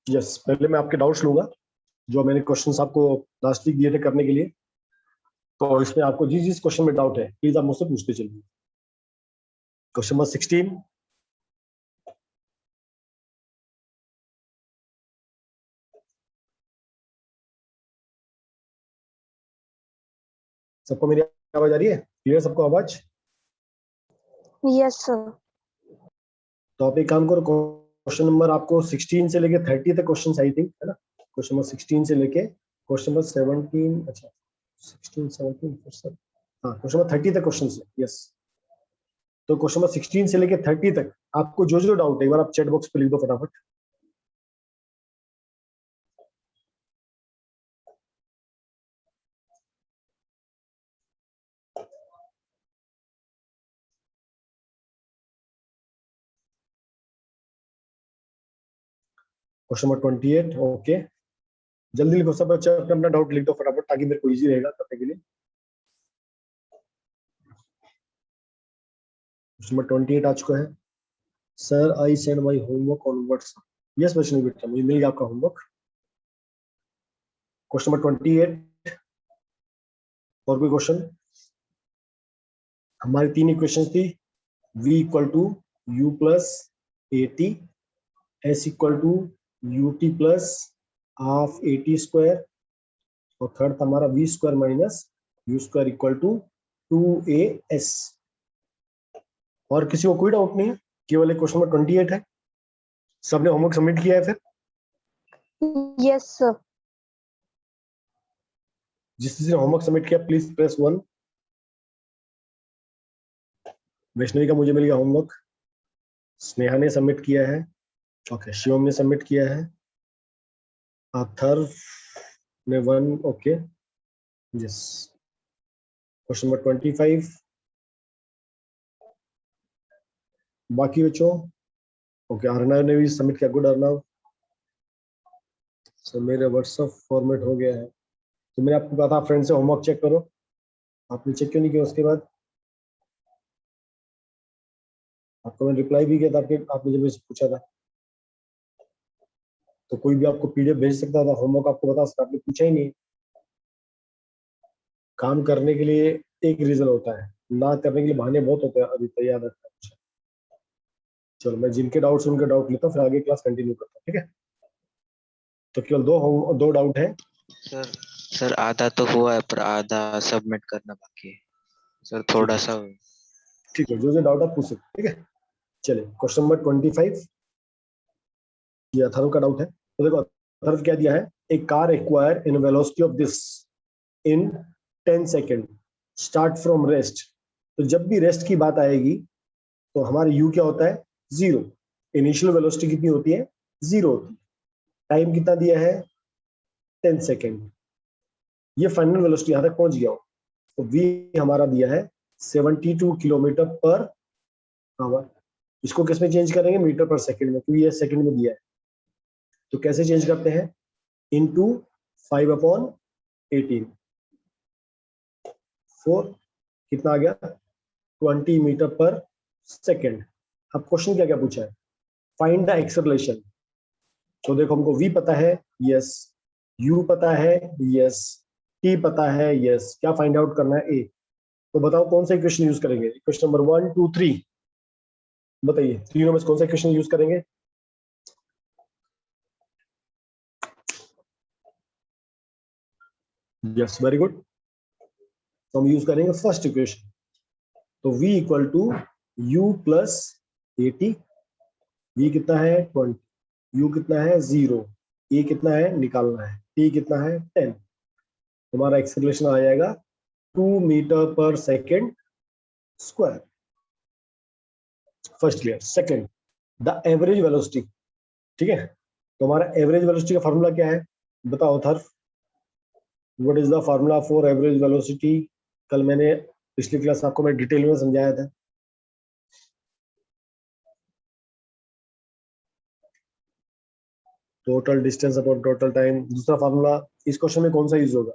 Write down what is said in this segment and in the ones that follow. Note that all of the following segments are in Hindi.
यस, पहले मैं आपके डाउट्स लूंगा जो मैंने क्वेश्चंस आपको लास्ट वीक दिए थे करने के लिए। तो इसमें आपको जिस क्वेश्चन में डाउट है प्लीज आप मुझसे पूछते चलिए। Question number 16। सबको मेरी आवाज आ रही है? क्लियर सबको आवाज? Yes sir. तो आप एक काम करो, क्वेश्चन नंबर आपको 16 से लेके 30 तक क्वेश्चन आई थिंक, है ना? क्वेश्चन नंबर 16 से लेके क्वेश्चन नंबर 17, अच्छा 16 17 हाँ क्वेश्चन नंबर 30 तक क्वेश्चन है। यस, तो क्वेश्चन नंबर 16 से लेके 30 तक आपको जो जो डाउट है एक बार आप चैट बॉक्स पे लिख दो फटाफट। क्वेश्चन नंबर 28, ओके जल्दी लिखो सब बच्चे, अपना अपना डाउट लिख दो फटाफट ताकि मेरे को इजी रहेगा करने के लिए। क्वेश्चन नंबर 28 आ चुका है। Sir I send my homework on WhatsApp. Yes Vaishnavi बेटा, मुझे मिल गया आपका होमवर्क। क्वेश्चन नंबर 28, और कोई क्वेश्चन? हमारी तीन इक्वेशन थी, v equal to u plus a t, s equal to u t plus half a t square, और थर्ड था हमारा v square minus u square equal to 2as। और किसी को कोई डाउट नहीं है? केवल एक क्वेश्चन नंबर 28 है। सबने होमवर्क सबमिट किया है फिर? Yes sir. जिस किसी ने होमवर्क सबमिट किया प्लीज प्रेस 1। वैष्णवी का मुझे मिल गया होमवर्क, स्नेहा ने सबमिट किया है, ओके शिवम ने सबमिट किया है, अथर्व ने 1, ओके यस। क्वेश्चन नंबर 25 बाकी बच्चों, ओके अर्णव ने भी सबमिट किया, गुड अर्णव। सर मेरे व्हाट्सएप फॉर्मेट हो गया है, तो मैंने आपको कहा था फ्रेंड से होमवर्क चेक करो, आपने चेक क्यों नहीं किया? उसके बाद आपको मैंने रिप्लाई भी किया था, आपने जब मुझसे पूछा था तो कोई भी आपको पीडीएफ भेज सकता था, होमवर्क आपको बता सकता, आपने पूछा ही नहीं। काम करने के लिए एक रीजन होता है, ना करने के लिए बहाने बहुत होते हैं। अभी तैयार रखना है। चलो मैं जिनके डाउट्स उनके डाउट लेता हूँ, फिर आगे क्लास कंटिन्यू करता हूँ, ठीक है? तो केवल दो डाउट है। सर आधा तो हुआ है पर आधा सबमिट करना बाकी है सर, थोड़ा सा। ठीक है, जो जो डाउट आप पूछ सकते, ठीक है? चलिए क्वेश्चन नंबर 25 ये अथर्व का डाउट है। तो देखो अथर्व क्या दिया है, a car acquire in velocity of this in 10 second start from rest. तो जब भी रेस्ट की बात आएगी तो हमारे यू क्या होता है? 0। इनिशियल वेलोसिटी कितनी होती है? 0 होती है। टाइम कितना दिया है? 10 सेकेंड। ये फाइनल वेलोसिटी यहां तक पहुंच गया हो तो v हमारा दिया है 72 किलोमीटर पर आवर। इसको किस में चेंज करेंगे? मीटर पर सेकंड में, क्योंकि ये सेकंड में दिया है। तो कैसे चेंज करते हैं? इनटू 5/18, 4 कितना आ गया? 20 मीटर पर सेकंड। अब क्वेश्चन क्या क्या पूछा है? Find the acceleration. तो देखो हमको v पता है, यस, u पता है, यस, t पता है, यस, क्या फाइंड आउट करना है? a। तो बताओ कौन सा इक्वेशन यूज करेंगे? इक्वेशन नंबर 1 2 3 बताइए, तीनों में से कौन सा इक्वेशन यूज करेंगे? यस वेरी गुड, तो हम यूज करेंगे फर्स्ट इक्वेशन। तो v equal to u plus a t. v कितना है? 20, u कितना है? 0, a कितना है निकालना है, t कितना है? 10। हमारा एक्सेलरेशन आ जाएगा 2 metre per second square. First clear. Second, the average velocity, ठीक है? तो हमारा एवरेज वेलोसिटी का फॉर्मूला क्या है? बताओ थर्फ, what is the formula for average velocity? कल मैंने पिछली क्लास आपको मैं डिटेल में समझाया था। Total distance upon total time. दूसरा फॉर्मूला इस क्वेश्चन में कौन सा यूज होगा?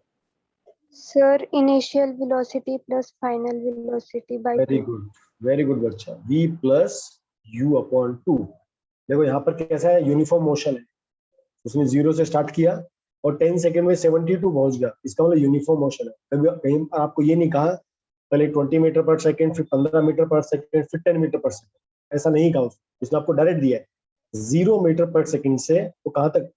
Sir initial velocity plus final velocity bye 2। Very good बच्चा, v प्लस u अपॉन 2। देखो यहाँ पर कैसा है? यूनिफॉर्म मोशन है, उसने 0 से स्टार्ट किया और 10 सेकंड में 72 पहुंच गया, इसका मतलब यूनिफॉर्म मोशन है। कभी कहीं आपको ये नहीं कहा पहले 20 मीटर पर सेकंड, फिर 15 मीटर पर सेकंड, फिर 10 मीटर पर सेकंड, ऐसा नहीं कहा उसने आपको डायरेक्ट दिया है 0 मीटर पर सेकंड से वो कहां तक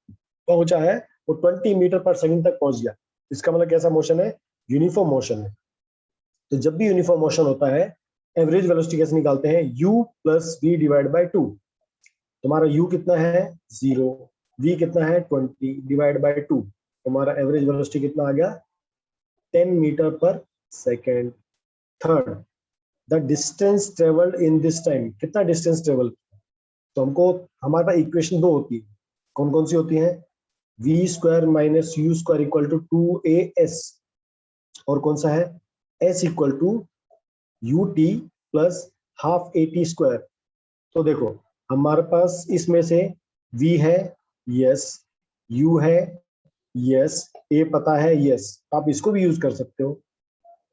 पहुंचा है, वो 20 मीटर पर सेकंड तक पहुंच गया। इसका मतलब कैसा मोशन है, यूनिफॉर्म मोशन है। तो जब भी यूनिफॉर्म मोशन होता है एवरेज वेलोसिटी कैसे निकालते हैं, u plus v divide by 2। तुम्हारा u कितना है 0, v कितना है 20 डिवाइड बाय 2, तुम्हारा एवरेज वेलोसिटी कितना आ गया 10 metre per second. Third, the distance travelled in this time, कितना डिस्टेंस ट्रेवल। तो हमको हमारे पास इक्वेशन दो होती है, कौन कौन सी होती है, v square minus u square equal to 2as, और कौन सा है s equal to ut plus half at square. तो देखो हमारे पास इसमें से v है यस, u है यस, a पता है यस, आप इसको भी यूज कर सकते हो।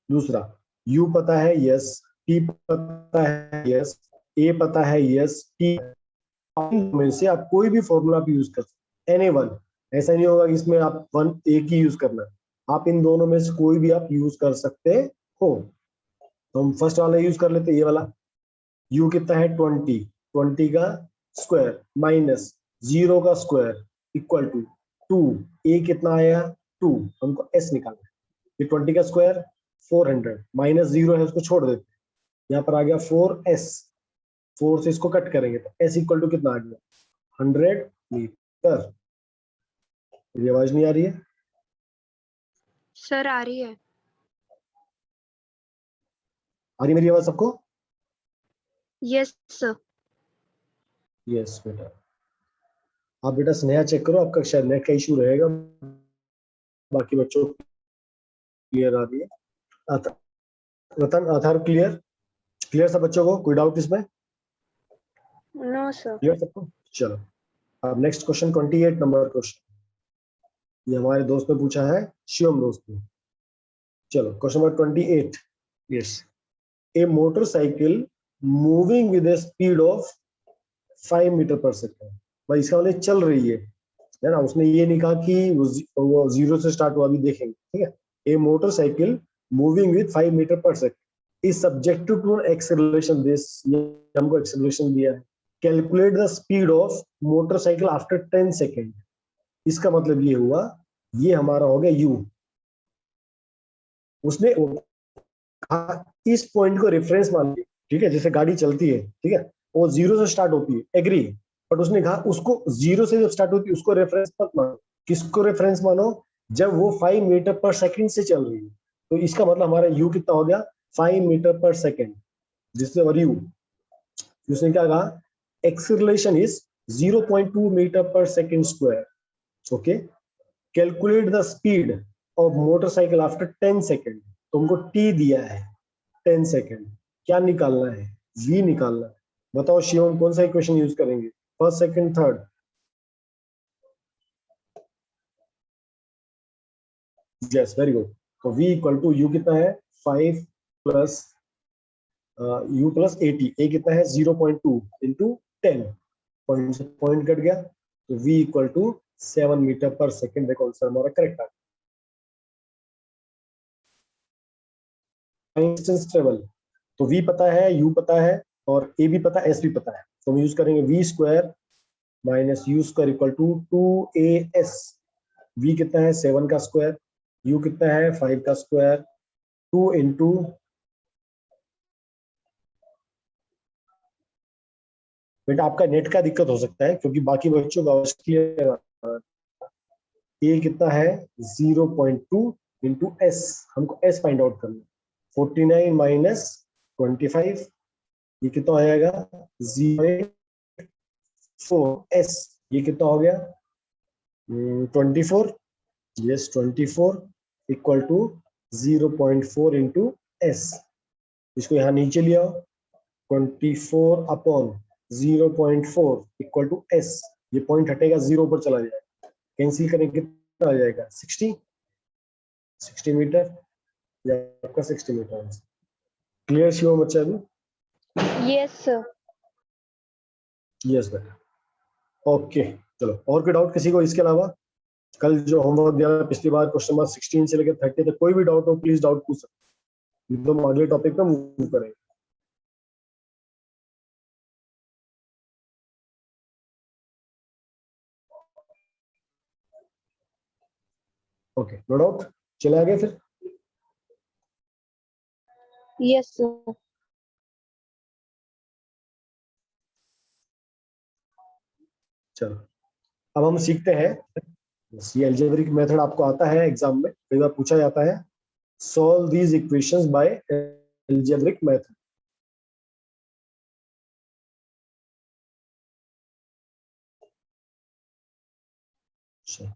दूसरा u पता है यस, t पता है यस, a पता है यस, t में से आप कोई भी फॉर्मूला आप यूज कर सकते, एनी वन। ऐसा नहीं होगा कि इसमें आप वन एक ही यूज करना है, आप इन दोनों में से कोई भी आप यूज कर सकते हो। तो हम फर्स्ट वाला यूज कर लेते हैं, ये वाला। u कितना है 20, 20 का स्क्वायर माइनस 0 का स्क्वायर इक्वल टू 2, a कितना आया 2, हमको s निकालना है। ये 20 का स्क्वायर 400 माइनस 0 है उसको छोड़ देते हैं, यहाँ पर आ गया 4s, 4 से इसको कट करेंगे तो s इक्वल टू कितना आ गया 100 मीटर। ये आवाज नहीं आ रही है सर आ रही है। आ रही मेरी आवाज सबको? Yes sir. यस बेटा। आप बेटा स्नेहा चेक करो, आपका शायद नेट का इशू रहेगा, बाकी बच्चों क्लियर आ रही है। रतन आधार क्लियर, क्लियर सब बच्चों को, कोई डाउट इसमें? No sir. क्लियर सबको? चलो अब नेक्स्ट क्वेश्चन 28 नंबर क्वेश्चन, ये हमारे दोस्त ने पूछा है, शिवम दोस्त ने। चलो question number 28, yes, a motorcycle moving with a speed of 5 metre per second. भाई इसका मतलब चल रही है ना, उसने ये नहीं कहा कि वो 0 से स्टार्ट हुआ, अभी देखेंगे, ठीक है। A motorcycle moving with 5 metre per second is subjected to acceleration, this, हमको एक्सेलरेशन दिया है। Calculate the speed of motorcycle after 10 second. इसका मतलब ये हुआ, ये हमारा हो गया u। उसने कहा इस पॉइंट को रेफरेंस मान लिया, ठीक है, जैसे गाड़ी चलती है, ठीक है, वो 0 से स्टार्ट होती है, एग्री, बट उसने कहा उसको 0 से जब स्टार्ट होती है उसको रेफरेंस मत मानो। किसको रेफरेंस मानो, जब वो 5 मीटर पर सेकंड से चल रही है। तो इसका मतलब हमारा u कितना हो गया 5 मीटर पर सेकंड, जिससे और u, उसने क्या कहा, एक्सीलरेशन इज 0.2 मीटर पर second square. Okay, calculate the speed of motorcycle after 10 second. तुमको t दिया है 10 सेकेंड, क्या निकालना है, v निकालना है। बताओ शिवम कौन सा इक्वेशन यूज करेंगे, first second third? Yes very good. तो v इक्वल टू u कितना है 5 प्लस u प्लस 80, a कितना है 0.2 इंटू 10, पॉइंट से पॉइंट कट गया, तो v equal to 7 metre per second. देखो आंसर हमारा करेक्ट आ गया। डिस्टेंस ट्रेवल, तो v पता है, u पता है, और a भी पता है, s भी पता है, तो हम यूज करेंगे v square minus u square equal to 2as। v कितना है 7 का स्क्वायर, u कितना है 5 का स्क्वायर, 2 इंटू, बेटा आपका नेट का दिक्कत हो सकता है क्योंकि बाकी बच्चों का क्लियर। a कितना है 0.2 इंटू s, हमको s फाइंड आउट करना है। 49 माइनस 25, ये कितना हो जाएगा 0.4s, ये कितना हो गया 24, yes 24 equal to 0.4 into s। इसको यहाँ नीचे लिया, 24 अपॉन 0.4 इक्वल टू s, ये पॉइंट हटेगा 0 पर चला जाएगा, कैंसिल करेंगे कितना आ जाएगा 60 मीटर, या आपका 60 मीटर। क्लियर शिव बच्चा अभी? Yes sir. यस बेटा। ओके चलो, और कोई डाउट किसी को इसके अलावा? कल जो होमवर्क दिया था पिछली बार क्वेश्चन नंबर 16 से लेकर 30 तक, कोई भी डाउट हो प्लीज डाउट पूछ सकते हैं। तो हम अगले टॉपिक पे मूव करेंगे। ओके नो डाउट, चले आगे फिर। Yes, sir. चलो अब हम सीखते हैं, ये अलजेब्रिक मेथड आपको आता है, एग्जाम में कई बार पूछा जाता है, solve these equations bye algebraic method.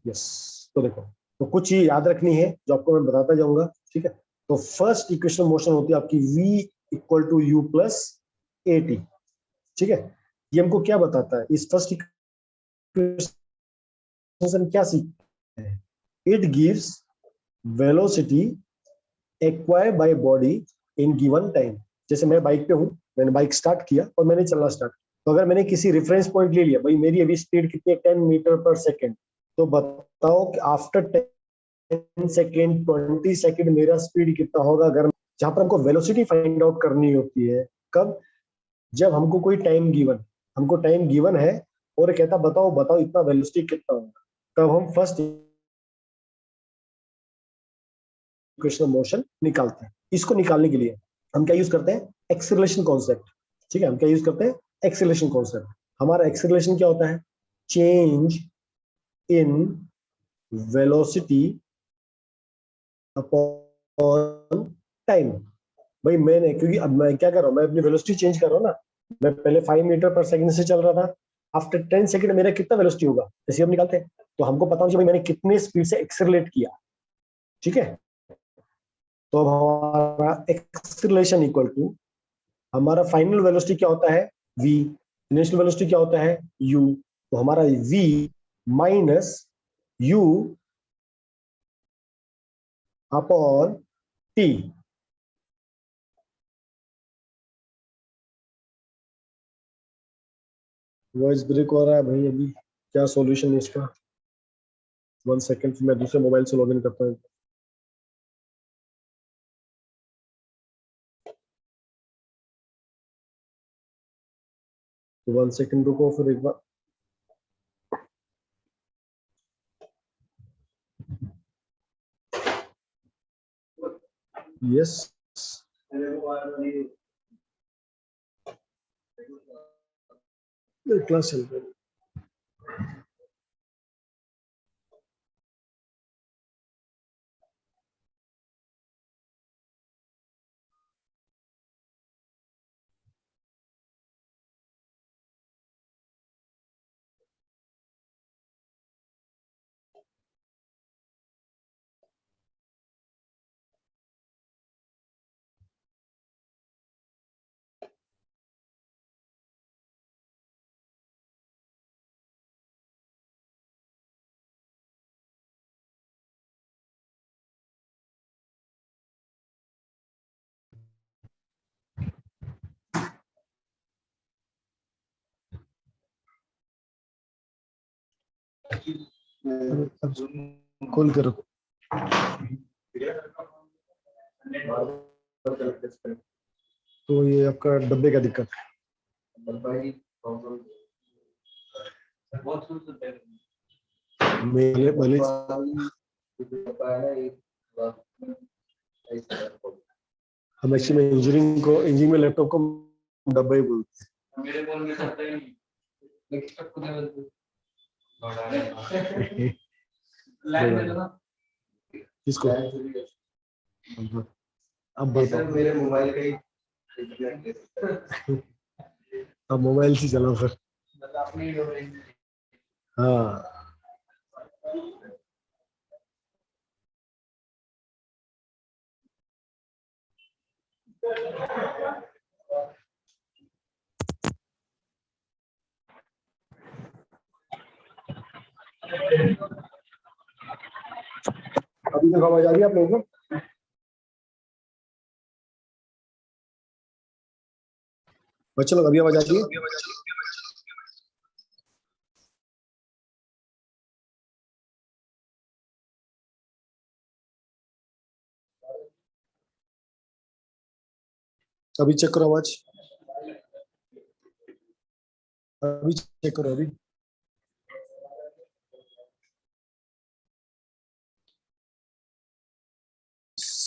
Yes, तो देखो, तो कुछ चीज याद रखनी है जो आपको मैं बताता जाऊंगा, ठीक है। तो फर्स्ट इक्वेशन मोशन होती है आपकी v equal to u plus a t, ठीक है। ये हमको क्या बताता है, इस फर्स्ट इक्वेशन से हम क्या सीखते हैं, it gives velocity acquired by body in given time. जैसे मैं बाइक पे हूँ, मैंने बाइक स्टार्ट किया और मैंने चलना स्टार्ट, तो अगर मैंने किसी रेफरेंस पॉइंट ले लिया, भाई मेरी अभी स्पीड कितनी है 10 मीटर पर सेकेंड, तो बताओ कि आफ्टर 10 सेकेंड 20 सेकेंड मेरा स्पीड कितना होगा। अगर जहां पर हमको वेलोसिटी फाइंड आउट करनी होती है, कब, जब हमको कोई टाइम गिवन, हमको टाइम गिवन है और कहता बताओ बताओ इतना वेलोसिटी कितना होगा, तब हम फर्स्ट इक्वेशन मोशन निकालते हैं। इसको निकालने के लिए हम क्या यूज करते हैं, एक्सेलरेशन कॉन्सेप्ट, ठीक है। हम क्या यूज करते हैं, एक्सेलरेशन कॉन्सेप्ट। हमारा एक्सेलरेशन क्या होता है, change in velocity upon time. भाई मैंने, क्योंकि अब मैं क्या कर रहा हूँ, मैं अपनी वेलोसिटी चेंज कर रहा हूँ ना, मैं पहले 5 मीटर पर सेकंड से चल रहा था, आफ्टर 10 सेकंड मेरा कितना वेलोसिटी होगा, जैसे हम निकालते हैं, तो हमको पता होना चाहिए भाई मैंने कितने स्पीड से एक्सेलरेट किया, ठीक है। तो अब हमारा एक्सेलरेशन इक्वल टू, हमारा फाइनल वेलोसिटी क्या होता है, v, इनिशियल वेलोसिटी क्या होता है, u, तो हमारा v minus u upon t। Voice break हो रहा है भाई, अभी क्या सॉल्यूशन है इसका? 1 सेकंड, मैं दूसरे मोबाइल से लॉगिन करता हूँ। तो 1 सेकंड रुको, फिर एक बार। यस, क्लास चल रही है। कॉल करो। तो ये आपका डब्बे का दिक्कत है। मेरे भले हम एक्चुअली इंजीनियरिंग को, इंजीनियरिंग में लैपटॉप को डब्बा ही बोलते हैं। किसको? अब बताओ, मेरे मोबाइल का ही, अब मोबाइल से चलाओ फिर। हाँ, अभी तक आवाज आ रही है आप लोगों को? बच्चों लोग अभी आवाज आ रही है? अभी चेक करो आवाज, अभी चेक करो अभी।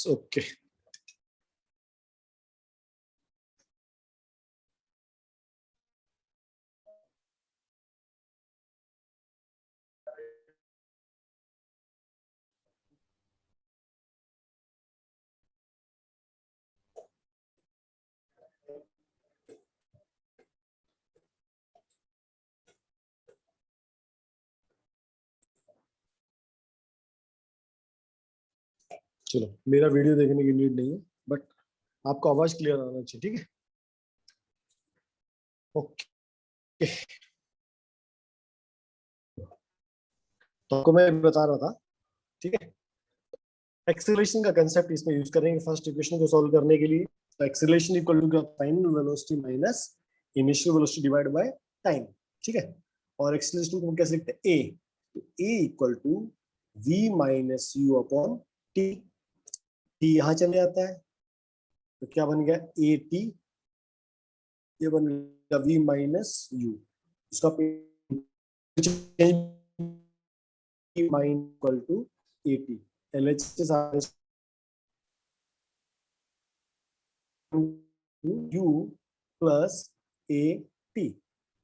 ओके चलो, मेरा वीडियो देखने की नीड नहीं है, बट आपको आवाज क्लियर आना चाहिए, ठीक है। ओके, तो आपको मैं बता रहा था, ठीक है। एक्सेलरेशन का कंसेप्ट इसमें यूज करेंगे फर्स्ट इक्वेशन को सॉल्व करने के लिए। तो acceleration equal to final velocity minus initial velocity divide by time, ठीक है। और एक्सेलरेशन को हम कैसे लिखते हैं, ए, तो a equal to v minus u upon t. T यहाँ चले आता है तो क्या बन गया, ए टी, ये बन गया v माइनस यू। इसका माइन equal to a t, LHS u plus a t,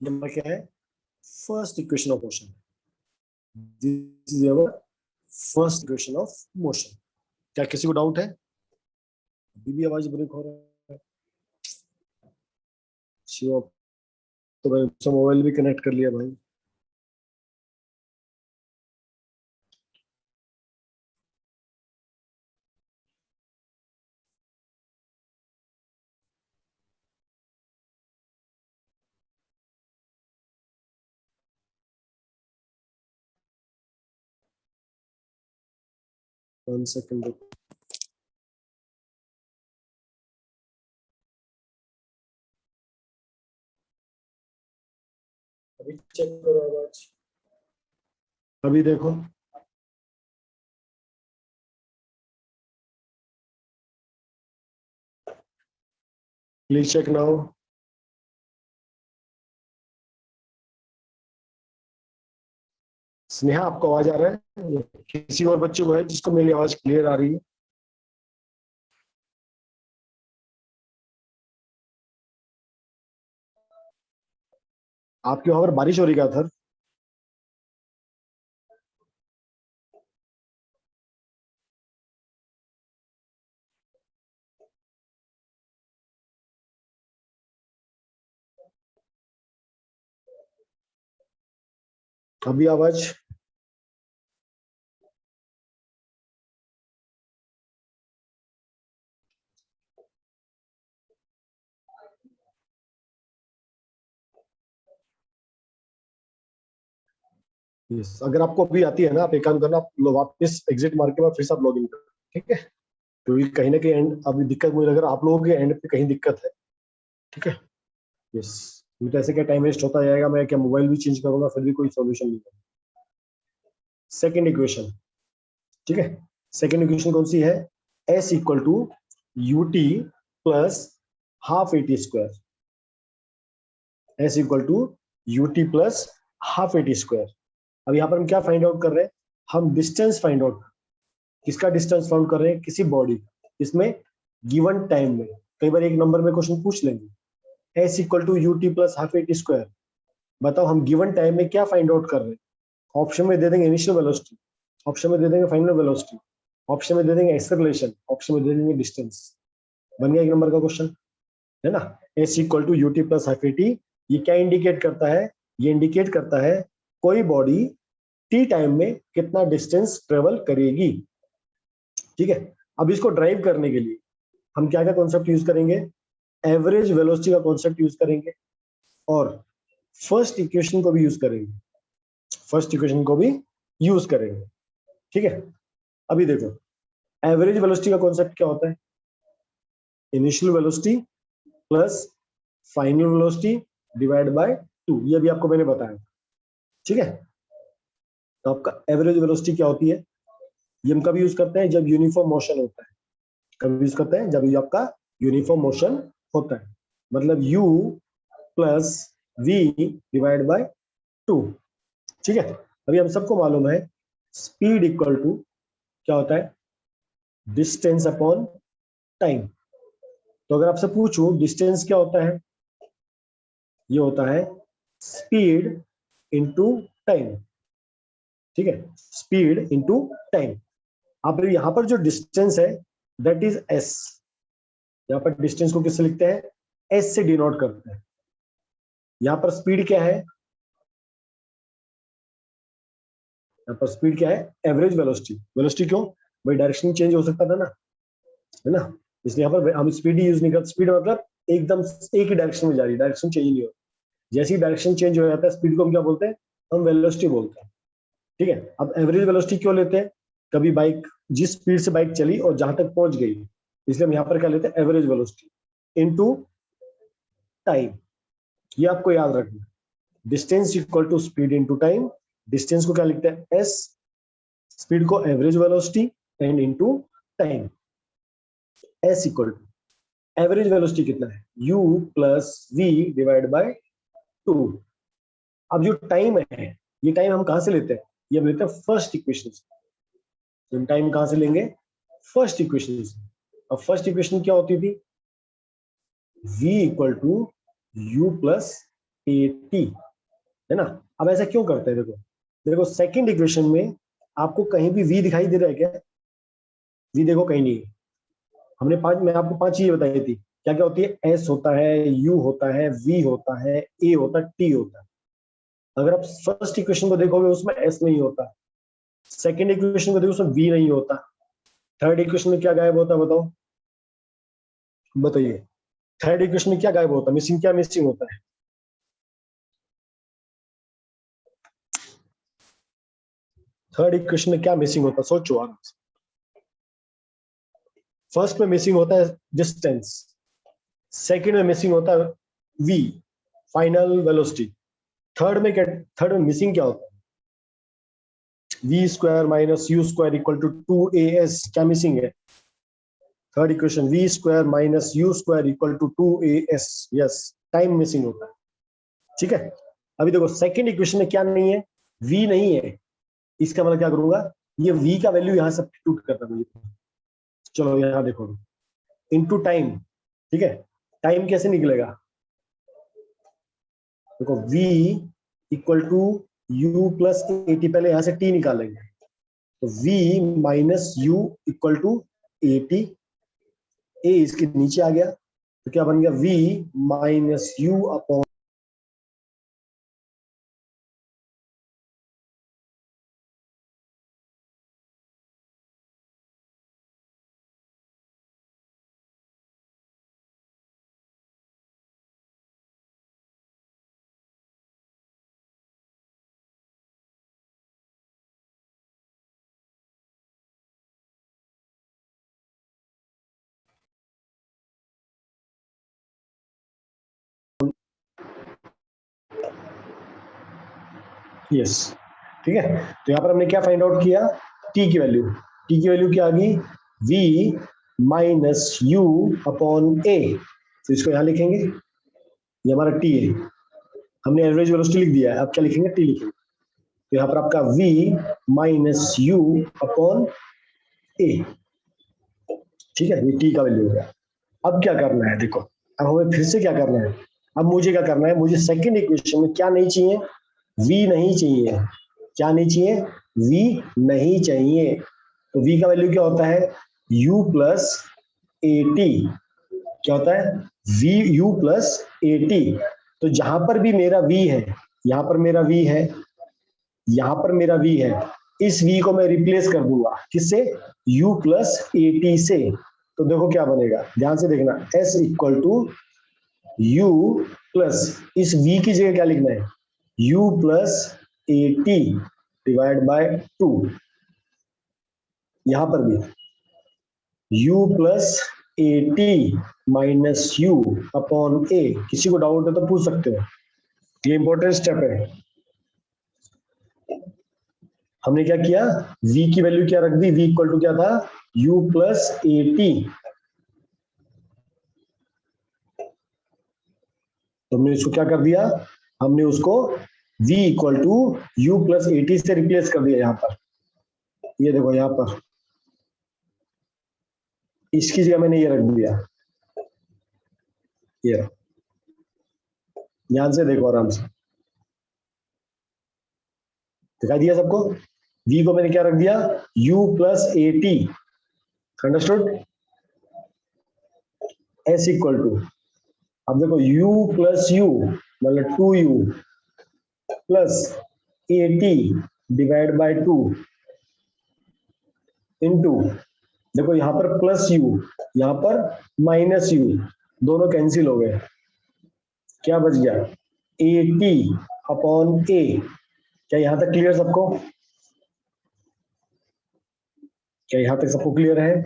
ये क्या है, first equation of motion. This is our first equation of motion. क्या किसी को डाउट है? अभी भी आवाज ब्रेक हो रहा है। शिव, तो भाई मोबाइल भी कनेक्ट कर लिया भाई। वन सेकंड, अभी चेक करो आवाज, अभी देखो। Please check now. स्नेहा, आपको आवाज आ रहा है? किसी और बच्चे को है जिसको मेरी आवाज क्लियर आ रही है? आपके वहां पर बारिश हो रही क्या था? अभी आवाज? यस, अगर आपको अभी आती है ना, आप एक काम करना, आप वापस एग्जिट मार के बाद फिर से आप लॉग इन करो, ठीक है। क्योंकि कहीं ना कहीं अभी दिक्कत मुझे लग रहा है आप लोगों के एंड पे कहीं दिक्कत है, ठीक है। यस, तो ऐसे क्या टाइम वेस्ट होता जाएगा, मैं क्या मोबाइल भी चेंज करूंगा फिर भी कोई सॉल्यूशन नहीं है। सेकंड इक्वेशन, ठीक है। सेकंड इक्वेशन कौन सी है, s equal to u t plus half a t square. s equal to u t plus half a t square. अब यहाँ पर हम क्या फाइंड आउट कर रहे हैं, हम डिस्टेंस फाइंड आउट, किसका डिस्टेंस फाउंड कर रहे हैं, किसी बॉडी, इसमें गिवन टाइम में। कई बार एक नंबर में क्वेश्चन पूछ लेंगे, s equal to u t plus half a t square. बताओ हम गिवन टाइम में क्या फाइंड आउट कर रहे हैं। ऑप्शन में दे देंगे इनिशियल वेलोसिटी, ऑप्शन में दे देंगे फाइनल वेलोसिटी, ऑप्शन में दे देंगे एक्सेलरेशन, ऑप्शन में दे देंगे डिस्टेंस। बन गया एक नंबर का क्वेश्चन, है ना। s equal to u t plus half a t, ये क्या इंडिकेट करता है, ये इंडिकेट करता है कोई बॉडी टी टाइम में कितना डिस्टेंस ट्रेवल करेगी, ठीक है। अब इसको ड्राइव करने के लिए हम क्या क्या कॉन्सेप्ट यूज करेंगे, एवरेज वेलोसिटी का कॉन्सेप्ट यूज करेंगे और फर्स्ट इक्वेशन को भी यूज करेंगे, फर्स्ट इक्वेशन को भी यूज करेंगे, ठीक है। अभी देखो, एवरेज वेलोसिटी का कॉन्सेप्ट क्या होता है, initial velocity plus final velocity divide by 2, ये भी आपको मैंने बताया, ठीक है। तो आपका एवरेज वेलोसिटी क्या होती है, ये हम कभी यूज करते हैं जब यूनिफॉर्म मोशन होता है, कभी यूज करते हैं जब ये आपका यूनिफॉर्म मोशन होता है, मतलब u plus v divide by 2। ठीक है, अभी हम सबको मालूम है स्पीड इक्वल टू क्या होता है, डिस्टेंस अपॉन टाइम। तो अगर आपसे पूछूं डिस्टेंस क्या होता है, ये होता है स्पीड इनटू टाइम। ठीक है, स्पीड इनटू टाइम। आप यहाँ पर जो डिस्टेंस है दैट इज s, यहाँ पर डिस्टेंस को किससे लिखते हैं, s से डिनोट करते हैं। यहाँ पर स्पीड क्या है, यहाँ पर स्पीड क्या है, एवरेज वेलोसिटी। वेलोसिटी क्यों भाई, डायरेक्शन चेंज हो सकता था ना, है ना, इसलिए यहाँ पर हम स्पीड यूज नहीं करते। स्पीड मतलब एकदम एक ही डायरेक्शन में जा रही है, डायरेक्शन चेंज नहीं हो, जैसी डायरेक्शन चेंज हो जाता है स्पीड को हम क्या बोलते हैं, हम वेलोसिटी बोलते हैं। ठीक है, अब एवरेज वेलोसिटी क्यों लेते हैं, कभी बाइक जिस स्पीड से बाइक चली और जहां तक पहुंच गई, इसलिए हम यहाँ पर क्या लेते हैं, एवरेज वेलोसिटी इनटू टाइम। ये आपको याद रखना है, distance equal to speed into time. Distance को क्या लिखते हैं, s, स्पीड को average velocity and into time. s equal to average velocity कितना है, u plus v divide by 2। अब जो टाइम है, ये टाइम हम कहां से लेते हैं, ये हम लेते हैं फर्स्ट इक्वेशन से। हम टाइम कहां से लेंगे, फर्स्ट इक्वेशन से। अब फर्स्ट इक्वेशन क्या होती थी, v equal to u plus at, है ना। अब ऐसा क्यों करते हैं, देखो देखो सेकंड इक्वेशन में आपको कहीं भी v दिखाई दे रहा है क्या, v देखो कहीं नहीं है। हमने मैं आपको 5 चीजें बताई थी, क्या क्या होती है, s होता है, u होता है, v होता है, a होता है, t होता है। अगर आप फर्स्ट इक्वेशन को देखोगे उसमें s नहीं होता, सेकंड इक्वेशन को देखो उसमें v नहीं होता, थर्ड इक्वेशन में क्या गायब होता है बताओ, बताइए थर्ड इक्वेशन में क्या गायब होता है, मिसिंग क्या मिसिंग होता है, थर्ड इक्वेशन में क्या मिसिंग होता है, सोचो आराम से। फर्स्ट में मिसिंग होता है डिस्टेंस, सेकंड में मिसिंग होता है v फाइनल वेलोसिटी, थर्ड में क्या, थर्ड में मिसिंग क्या होता है, v square minus u square equal to 2as, क्या मिसिंग है, third equation v square minus u square equal to 2as, yes time missing होता है। ठीक है, अभी देखो सेकंड इक्वेशन में क्या नहीं है, v नहीं है, इसका मतलब क्या करूंगा, ये v का वैल्यू यहां सब्स्टिट्यूट करना मुझे। चलो यहां देखो इनटू टाइम। ठीक है, टाइम कैसे निकलेगा, देखो v equal to u plus a t, पहले यहां से t निकालेंगे, तो v minus u equal to a t, a इसके नीचे आ गया, तो क्या बन गया, v minus u upon, yes ठीक है। तो यहाँ पर हमने क्या फाइंड आउट किया, t की वैल्यू, t की वैल्यू क्या आ गई, v minus u upon a, तो इसको यहाँ लिखेंगे, ये हमारा t है, हमने एवरेज वेलोसिटी लिख दिया है, अब क्या लिखेंगे, t लिखेंगे, तो यहाँ पर आपका v minus u upon a। ठीक है, ये t का वैल्यू हो गया। अब क्या करना है, देखो अब हमें फिर से क्या करना है, अब मुझे क्या करना है, मुझे सेकंड इक्वेशन में क्या नहीं चाहिए, v नहीं चाहिए, क्या नहीं चाहिए, v नहीं चाहिए, तो v का वैल्यू क्या होता है, u प्लस एटी, क्या होता है, v u प्लस एटी। तो जहां पर भी मेरा v है, यहां पर मेरा v है, यहां पर मेरा v है, इस v को मैं रिप्लेस कर दूंगा किससे, u प्लस एटी से। तो देखो क्या बनेगा, ध्यान से देखना, s equal to u plus, इस v की जगह क्या लिखना है, u plus a t divide by 2, यहां पर भी u plus a t minus u upon a। किसी को डाउट है तो पूछ सकते हो, ये इंपॉर्टेंट स्टेप है। हमने क्या किया, v की वैल्यू क्या रख दी, v इक्वल टू क्या था, u प्लस एटी हमने इसको क्या कर दिया, हमने उसको v equal to u plus a t से रिप्लेस कर दिया यहाँ पर। ये देखो यहाँ पर इसकी जगह मैंने ये रख दिया, ये ध्यान से देखो आराम से, दिखाई दिया सबको। v को मैंने क्या रख दिया, u plus a t, understood. s equal to, अब देखो u प्लस u मतलब 2u plus 80 divide by 2 into, देखो यहाँ पर प्लस u, यहाँ पर माइनस u, दोनों कैंसिल हो गए, क्या बच गया 80 अपॉन a। क्या यहाँ तक क्लियर सबको, क्या यहाँ तक सबको क्लियर है?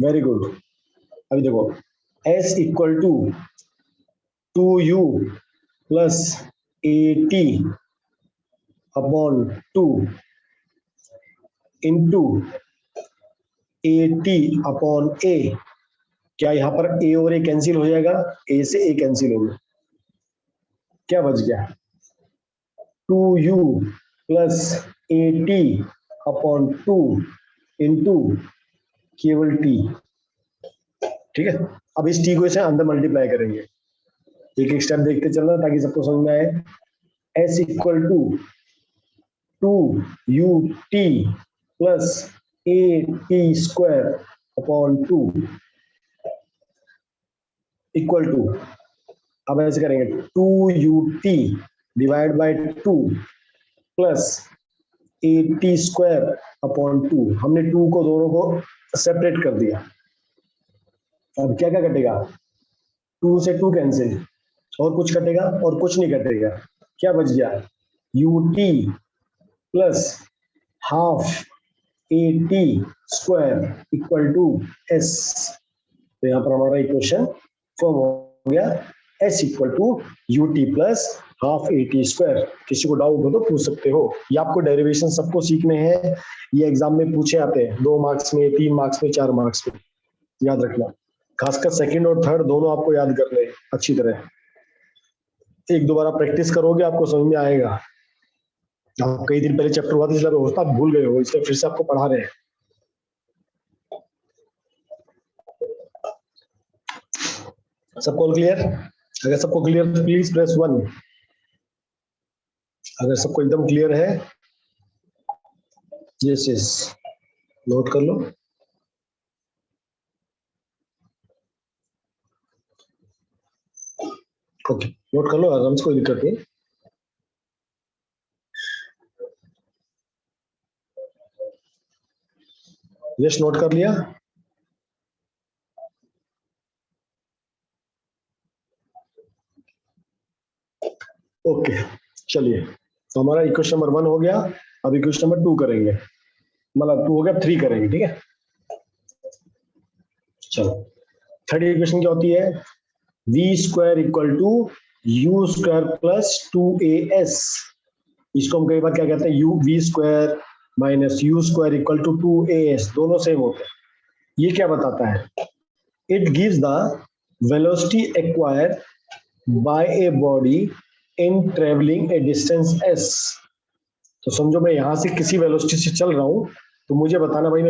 Very good. अभी देखो s equal to 2u plus 80 upon 2 into 80 upon a। क्या यहाँ पर a और a कैंसिल हो जाएगा, a से a कैंसिल हो गया, क्या बच गया 2u प्लस 80 अपॉन 2 इंटू केवल t। ठीक है, अब इस t को इसे अंदर मल्टीप्लाई करेंगे, एक एक स्टेप देखते चलना ताकि सबको समझ में आए। s equal to 2ut plus at square upon 2 equal to, अब ऐसे करेंगे 2ut divide by 2 plus 80 square upon 2। हमने 2 को दोनों को सेपरेट कर दिया। अब क्या क्या कटेगा, 2 से 2 कैंसिल, और कुछ कटेगा और कुछ नहीं कटेगा, क्या बच गया ut plus half 80 square equal to s। तो यहाँ पर हमारा इक्वेशन फॉर्म हो गया, s equal to ut plus half 80 square. किसी को डाउट हो तो पूछ सकते हो, ये आपको डेरिवेशन सबको सीखने हैं, ये एग्जाम में पूछे आते हैं 2 मार्क्स में, 3 मार्क्स में, 4 मार्क्स में, याद रखना। खासकर सेकंड और थर्ड दोनों आपको याद करने हैं अच्छी तरह, एक दो बार प्रैक्टिस करोगे आपको समझ में आएगा। आप कई दिन पहले चैप्टर हुआ था इसलिए होता आप भूल गए हो, इसलिए फिर से आपको पढ़ा रहे हैं। सबको क्लियर? अगर सबको क्लियर तो प्लीज प्रेस 1। अगर सबको एकदम क्लियर है, यस यस, नोट कर लो। ओके, नोट कर लो आराम से, कोई दिक्कत नहीं। यस, नोट कर लिया? ओके, चलिए, तो हमारा इक्वेशन नंबर 1 हो गया। अब इक्वेशन नंबर 2 करेंगे, मतलब 2 हो गया, 3 करेंगे, ठीक है। चलो, थर्ड इक्वेशन क्या होती है, v square equal to u square plus 2as। इसको हम कई बार क्या कहते हैं, u v square minus u square equal to 2as, दोनों सेम होते हैं। ये क्या बताता है, it gives the velocity acquired by a body in travelling a distance s। तो समझो मैं यहां से किसी वेलोसिटी से चल रहा हूं, तो मुझे बताना भाई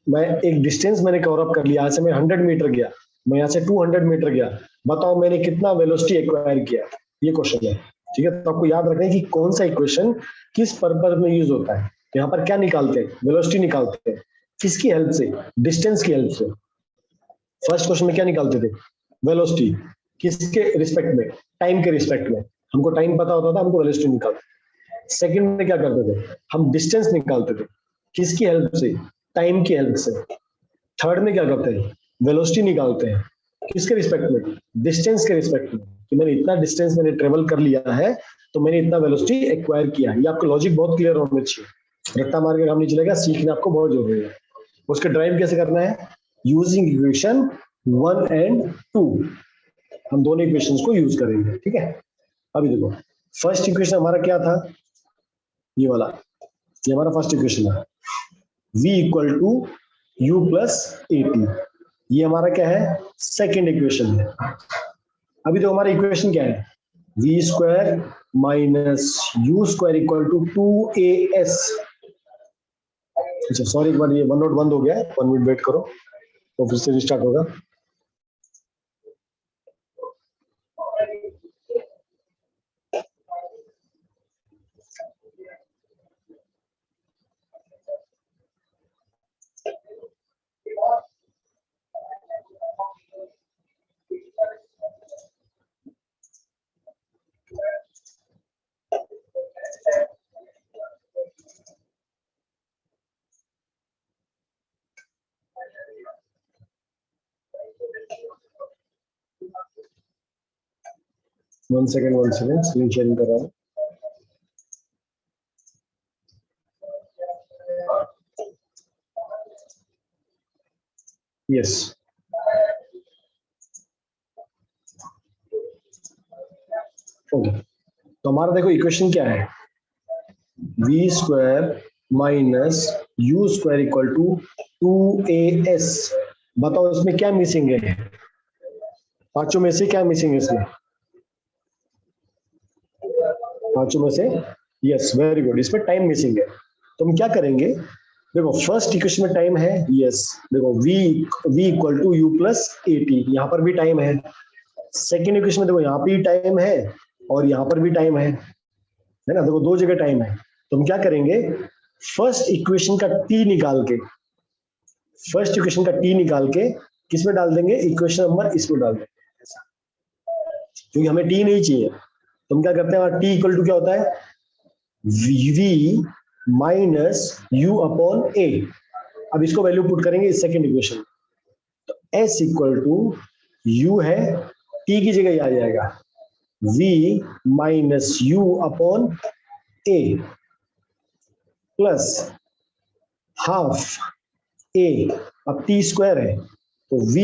मैं एक डिस्टेंस मैंने कवर अप कर लिया, यहाँ से मैं 100 मीटर गया, मैं यहाँ से 200 मीटर गया, बताओ मैंने कितना वेलोसिटी एक्वायर किया, ये क्वेश्चन है। ठीक है, तो आपको याद रखना है कि कौन सा इक्वेशन किस पर्पज में यूज होता है। यहाँ पर क्या निकालते हैं, वेलोसिटी निकालते हैं, किसकी हेल्प से, डिस्टेंस की हेल्प से। फर्स्ट क्वेश्चन में क्या निकालते थे, वेलोसिटी, किसके रिस्पेक्ट में, टाइम के रिस्पेक्ट में, हमको टाइम पता होता था, हमको वेलोसिटी निकालते। सेकंड में क्या करते थे, हम डिस्टेंस निकालते थे, किसकी हेल्प से, टाइम की हेल्प से। थर्ड में क्या करते हैं, वेलोसिटी निकालते हैं, किसके रिस्पेक्ट में, डिस्टेंस के रिस्पेक्ट में, कि मैंने इतना डिस्टेंस मैंने ट्रेवल कर लिया है तो मैंने इतना वेलोसिटी एक्वायर किया है। ये आपको लॉजिक बहुत क्लियर होना चाहिए, रट्टा मार के काम नहीं चलेगा, सीखना आपको बहुत जरूरी है। उसके ड्राइव कैसे करना है, यूजिंग इक्वेशन 1 एंड 2, हम दोनों इक्वेशंस को यूज करेंगे, ठीक है। अभी देखो फर्स्ट इक्वेशन हमारा क्या था, ये वाला, ये हमारा फर्स्ट इक्वेशन है, v equal to u plus a t, ये हमारा क्या है, सेकेंड इक्वेशन है। अभी तो हमारा इक्वेशन क्या है, v square minus u square equal to 2as। अच्छा सॉरी, एक बार ये वन नोट बंद हो गया है, 1 मिनट वेट करो तो फिर से रिस्टार्ट होगा। वन सेकेंड स्क्रीन शेयरिंग कर रहा हूँ। यस, ओके, तो हमारा देखो इक्वेशन क्या है, v square minus u square equal to 2as। बताओ इसमें क्या मिसिंग है, पांचों में से क्या मिसिंग है इसमें, पांचों में से, यस वेरी गुड, इसमें टाइम मिसिंग है। तो हम क्या करेंगे, देखो फर्स्ट इक्वेशन में टाइम है, यस, देखो v equal to u plus a t, यहाँ पर भी टाइम है। सेकेंड इक्वेशन में देखो यहाँ पे टाइम है और यहाँ पर भी टाइम है ना, देखो दो जगह टाइम है। तो हम क्या करेंगे, फर्स्ट इक्वेशन का टी निकाल के, फर्स्ट इक्वेशन का टी निकाल के किस में डाल देंगे, इक्वेशन नंबर इसमें डाल देंगे, क्योंकि हमें टी नहीं चाहिए। तो हम क्या करते हैं, टी इक्वल टू क्या होता है, v minus u upon a. अब इसको वैल्यू पुट करेंगे इस सेकेंड इक्वेशन, तो एस इक्वल टू यू है, टी की जगह आ जाएगा v minus u upon a plus half a, अब टी स्क्वायर है तो v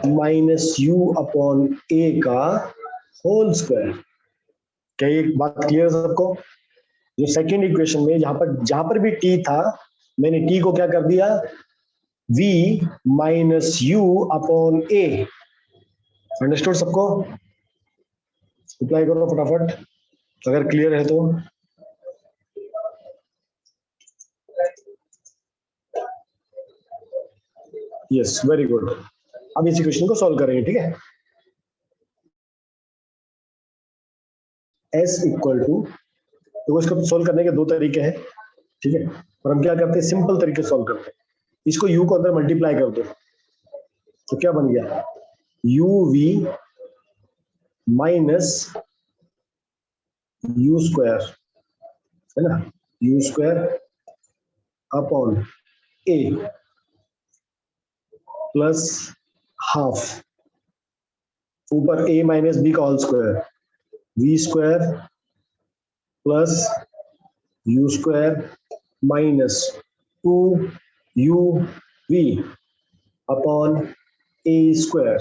minus u upon a का होल स्क्वायर। क्या ये बात क्लियर है सबको, जो सेकेंड इक्वेशन में जहां पर भी टी था, मैंने टी को क्या कर दिया, v माइनस यू अपॉन ए। अंडरस्टूड सबको, रिप्लाई करो फटाफट अगर क्लियर है तो। यस वेरी गुड, अब इस इक्वेशन को सॉल्व करेंगे, ठीक है। s इक्वल टू, तो इसको सॉल्व करने के दो तरीके हैं, ठीक है, और हम क्या करते हैं, सिंपल तरीके सॉल्व करते हैं। इसको u को अंदर मल्टीप्लाई कर दो, तो क्या बन गया, uv माइनस यू स्क्वायर, है ना, u square upon a plus half, ऊपर a माइनस बी का whole square, v square plus u square minus 2uv upon a square,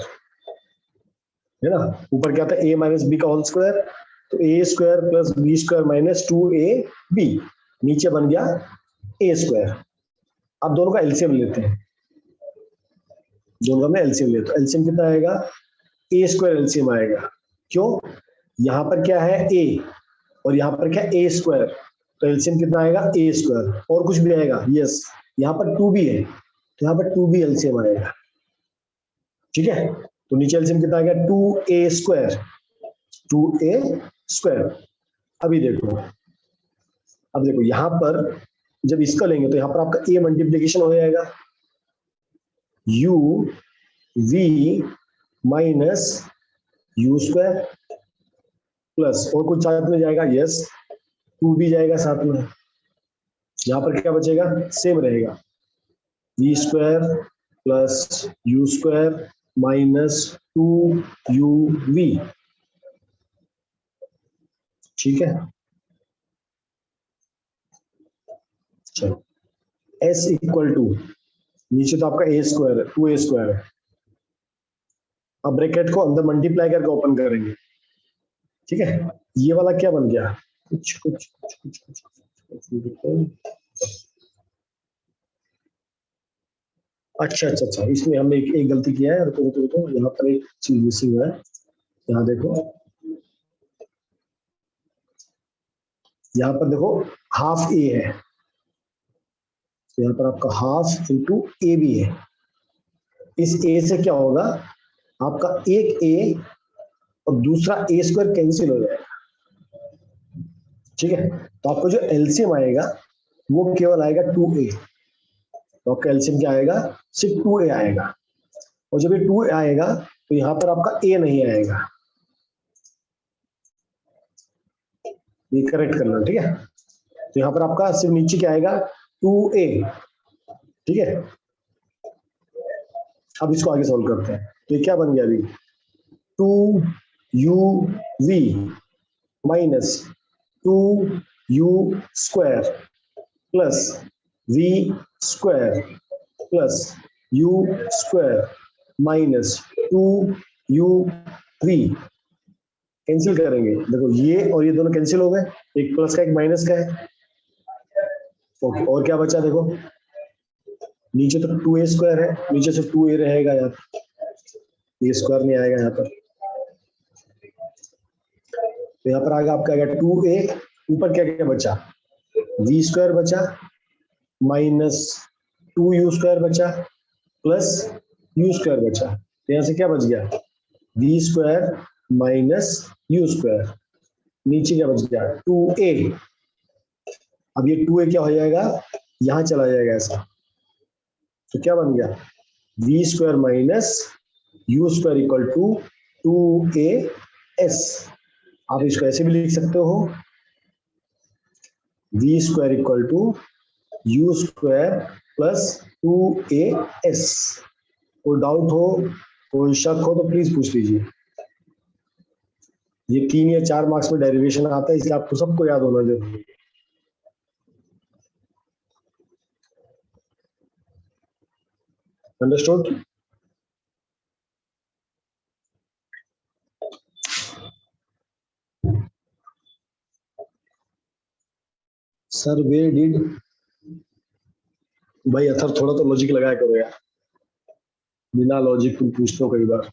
है ना, ऊपर क्या था, a माइनस बी का होल स्क्वायर, तो a square plus b square minus 2ab, नीचे बन गया a स्क्वायर। अब दोनों का एलसीएम लेते हैं, दोनों का एलसीएम लेते हैं, एलसीएम कितना आएगा, a स्क्वायर एलसीएम आएगा, क्यों, यहाँ पर क्या है a और यहाँ पर क्या a स्क्वायर, तो एलसीएम कितना आएगा a स्क्वायर, और कुछ भी आएगा, यस, यहाँ पर 2 भी है तो यहाँ पर 2 भी एलसीएम आएगा, ठीक है। तो नीचे एलसीएम कितना आ गया, 2a स्क्वायर, 2a स्क्वायर। अभी देखो, अब देखो यहाँ पर जब इसका लेंगे तो यहाँ पर आपका a मल्टीप्लीकेशन हो जाएगा, u v minus u square plus, और कुछ साथ में जाएगा, यस, 2 भी जाएगा साथ में, यहाँ पर क्या बचेगा, सेम रहेगा, v square plus u square minus 2uv, ठीक है। चलो s इक्वल टू, नीचे तो आपका a स्क्वायर है, 2a स्क्वायर है, अब ब्रैकेट को अंदर मल्टीप्लाई करके ओपन करेंगे, ठीक है। ये वाला क्या बन गया, कुछ कुछ कुछ कुछ कुछ, कुछ, कुछ, कुछ, अच्छा अच्छा अच्छा, इसमें हमने एक गलती किया है। रुको, यहाँ पर एक चीज मिसिंग है। यहाँ देखो, यहाँ पर देखो हाफ ए है, तो यहाँ पर आपका हाफ इंटू ए भी है। इस ए से क्या होगा, आपका एक ए और दूसरा ए स्क्वायर कैंसिल हो जाएगा, ठीक है। तो आपको जो एलसीएम आएगा वो केवल आएगा 2a, तो आपका एलसीएम क्या आएगा, सिर्फ 2a आएगा। और जब ये 2a आएगा तो यहाँ पर आपका a नहीं आएगा, ये करेक्ट करना, ठीक है। तो यहाँ पर आपका सिर्फ नीचे क्या आएगा, 2a, ठीक है। अब इसको आगे सॉल्व करते हैं। तो ये क्या बन गया अभी, 2uv minus 2u square plus v square plus u square minus 2uv cancel करेंगे। देखो ये और ये दोनों कैंसिल हो गए, एक प्लस का एक माइनस का है। ओके, और क्या बचा देखो, नीचे तो 2a स्क्वायर है, नीचे से 2a रहेगा यार, ये स्क्वायर नहीं आएगा यहाँ पर। तो यहाँ पर आएगा आपका 2a, ऊपर क्या क्या बचा, v स्क्वायर बचा माइनस 2u स्क्वायर बचा प्लस u स्क्वायर बचा। तो यहाँ से क्या बच गया, v square minus u square, नीचे क्या बच गया 2a। अब ये 2a क्या हो जाएगा, यहां चला जाएगा ऐसा, तो क्या बन गया, v square minus u square equal to 2as। आप इसको ऐसे भी लिख सकते हो, v square equal to u square plus 2as। कोई डाउट हो, कोई शक हो तो प्लीज पूछ लीजिए। ये 3 या 4 मार्क्स में डेरिवेशन आता है, इसलिए आपको सबको याद होना जरूरी है। अंडरस्टूड? सर वे डिड, भाई अथर थोड़ा तो लॉजिक लगाया करो यार, बिना लॉजिक तुम पूछते हो कई बार।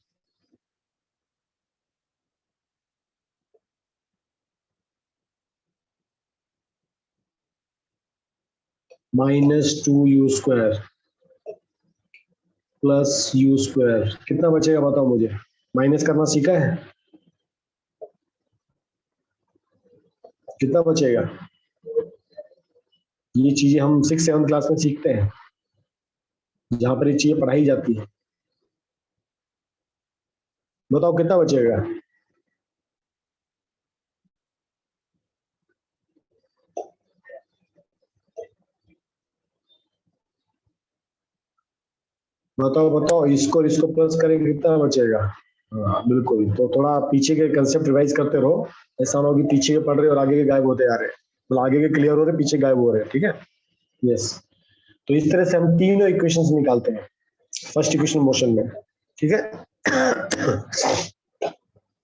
Minus 2u square plus u square कितना बचेगा बताओ मुझे, माइनस करना सीखा है, कितना बचेगा। ये चीजें हम 6-7 क्लास में सीखते हैं, जहां पर ये चीजें पढ़ाई जाती है। बताओ कितना बचेगा, बताओ बताओ, इसको और इसको प्लस करेंगे कितना बचेगा। हाँ बिल्कुल, तो थोड़ा पीछे के कंसेप्ट रिवाइज करते रहो, ऐसा ना हो कि पीछे के पढ़ रहे और आगे के गायब होते आ रहे, मतलब आगे के क्लियर हो रहे पीछे गायब हो रहे, ठीक है। यस, तो इस तरह से हम तीनों इक्वेशंस निकालते हैं फर्स्ट इक्वेशन मोशन में, ठीक है।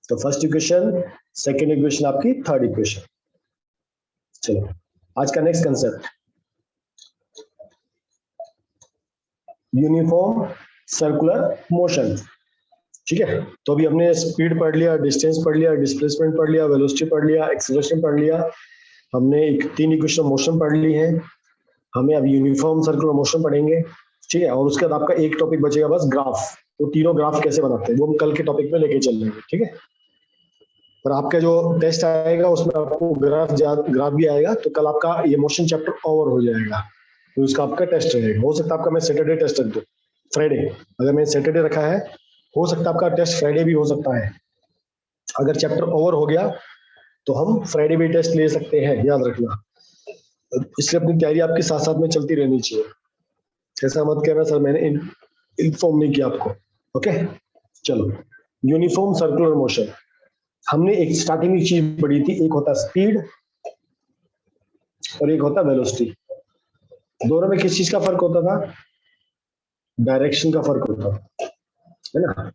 तो फर्स्ट इक्वेशन, सेकेंड इक्वेशन, आपकी थर्ड इक्वेशन। चलो आज का next concept, uniform circular motion, ठीक है। तो अभी हमने स्पीड पढ़ लिया, डिस्टेंस पढ़ लिया, डिस्प्लेसमेंट पढ़ लिया, वेलोसिटी पढ़ लिया, एक्सेलरेशन पढ़ लिया, हमने 3 इक्वेशन मोशन पढ़ ली है। हमें अब यूनिफॉर्म सर्कुलर मोशन पढ़ेंगे, ठीक है। और उसके बाद आपका एक टॉपिक बचेगा बस, ग्राफ। तो तीनों ग्राफ कैसे बनाते हैं वो हम कल के टॉपिक में लेके चलेंगे, ठीक है। पर आपका जो टेस्ट आएगा उसमें आपको ग्राफ भी आएगा, तो कल आपका ये मोशन चैप्टर ओवर हो जाएगा, तो इसका आपका टेस्ट रहेगा। हो सकता है आपका मैं सैटरडे टेस्ट रख दूं, फ्राइडे, अगर मैं सैटरडे रखा है हो सकता है आपका टेस्ट फ्राइडे भी हो सकता है। अगर चैप्टर ओवर हो गया तो हम फ्राइडे भी टेस्ट ले सकते हैं, याद रखना। इसलिए अपनी तैयारी आपके साथ साथ में चलती रहनी चाहिए, ऐसा मत कहना सर मैंने इन्फॉर्म नहीं किया आपको, ओके। चलो, यूनिफॉर्म सर्कुलर मोशन, हमने एक स्टार्टिंग में चीज पढ़ी थी, एक होता स्पीड और एक होता वेलोसिटी। दोनों में किस चीज का फर्क होता था, डायरेक्शन का फर्क होता था, है ना।